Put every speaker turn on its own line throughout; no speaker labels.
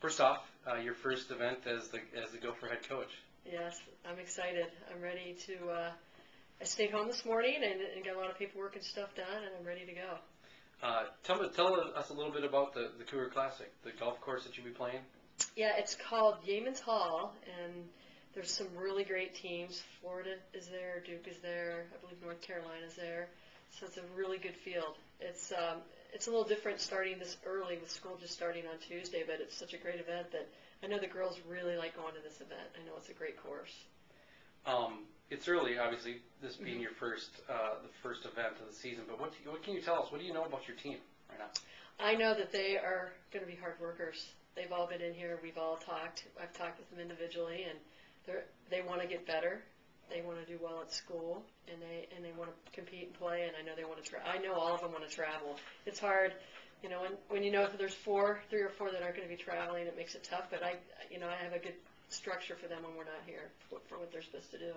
First off, your first event as the Gopher head coach.
Yes, I'm excited. I'm ready to. I stayed home this morning and got a lot of paperwork and stuff done, and I'm ready to go.
Tell us a little bit about the Cougar Classic, the golf course that you'll be playing.
Yeah, it's called Yeaman's Hall, and there's some really great teams. Florida is there, Duke is there, I believe North Carolina's there. So it's a really good field. It's a little different starting this early with school just starting on Tuesday, but it's such a great event that I know the girls really like going to this event. I know it's a great course.
It's early, obviously, this being your the first event of the season, but what can you tell us? What do you know about your team right now?
I know that they are going to be hard workers. They've all been in here. We've all talked. I've talked with them individually, and they want to get better. They want to do well at school, and they want to compete and play. And I know they want to I know all of them want to travel. It's hard, you know, when you know that there's 3 or 4 that aren't going to be traveling. It makes it tough. But I have a good structure for them when we're not here for what they're supposed to do.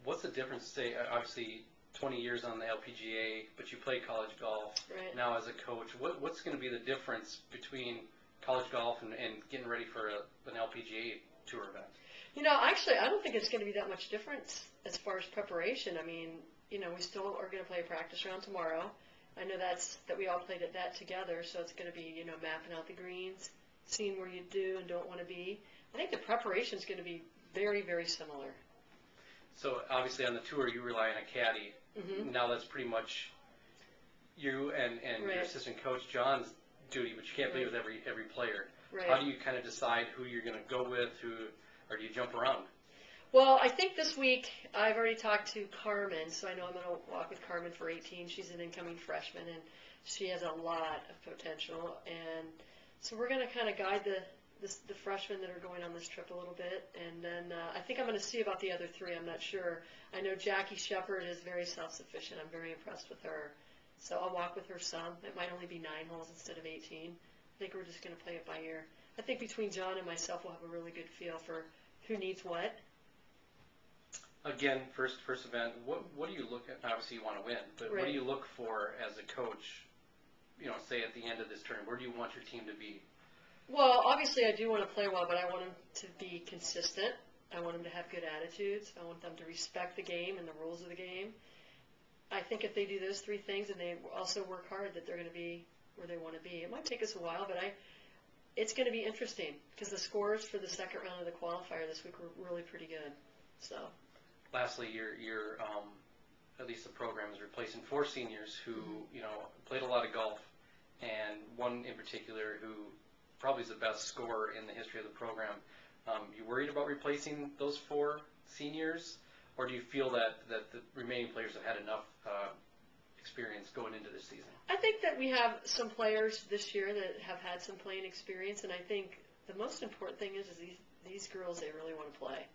What's the difference? Say, obviously, 20 years on the LPGA, but you play college golf now as a coach. What's going to be the difference between college golf and getting ready for an LPGA tour event?
You know, actually, I don't think it's going to be that much difference as far as preparation. I mean, you know, we still are going to play a practice round tomorrow. I know that we all played at that together, so it's going to be, you know, mapping out the greens, seeing where you do and don't want to be. I think the preparation is going to be very, very similar.
So obviously on the tour you rely on a caddy. Mm-hmm. Now that's pretty much you and your assistant coach John's duty, but you can't be with every player.
Right.
How do you kind of decide who you're going to go with, or do you jump around?
Well, I think this week I've already talked to Carmen, so I know I'm going to walk with Carmen for 18. She's an incoming freshman, and she has a lot of potential. And so we're going to kind of guide the freshmen that are going on this trip a little bit. And then I think I'm going to see about the other 3. I'm not sure. I know Jackie Shepard is very self-sufficient. I'm very impressed with her. So I'll walk with her some. It might only be 9 holes instead of 18. I think we're just going to play it by ear. I think between John and myself, we'll have a really good feel for who needs what.
Again, first event. What do you look at? Obviously, you want to win, but what do you look for as a coach? You know, say at the end of this tournament, where do you want your team to be?
Well, obviously, I do want to play well, but I want them to be consistent. I want them to have good attitudes. I want them to respect the game and the rules of the game. I think if they do those 3 things and they also work hard, that they're going to be where they want to be. It might take us a while, but it's going to be interesting because the scores for the second round of the qualifier this week were really pretty good. So.
Lastly, your at least the program is replacing 4 seniors who played a lot of golf, and one in particular who probably is the best scorer in the history of the program. You worried about replacing those 4 seniors, or do you feel that the remaining players have had enough experience going into this season?
I think that we have some players this year that have had some playing experience, and I think the most important thing is these girls, they really want to play.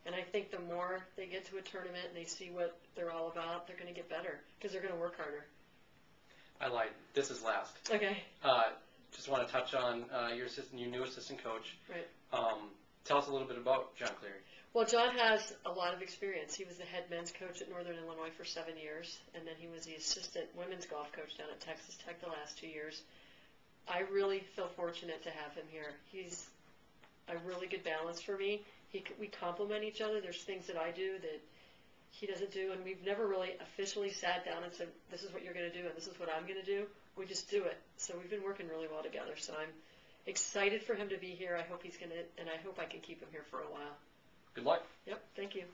And I think the more they get to a tournament and they see what they're all about, they're going to get better because they're going to work harder.
I lied. This is last.
Okay.
Just want to touch on your new assistant coach.
Right.
Tell us a little bit about John Cleary.
Well, John has a lot of experience. He was the head men's coach at Northern Illinois for 7 years, and then he was the assistant women's golf coach down at Texas Tech the last 2 years. I really feel fortunate to have him here. He's a really good balance for me. We complement each other. There's things that I do that he doesn't do, and we've never really officially sat down and said, this is what you're going to do and this is what I'm going to do. We just do it. So we've been working really well together. So I'm excited for him to be here. I hope he's going to, and I hope I can keep him here for a while.
Good luck.
Yep, thank you.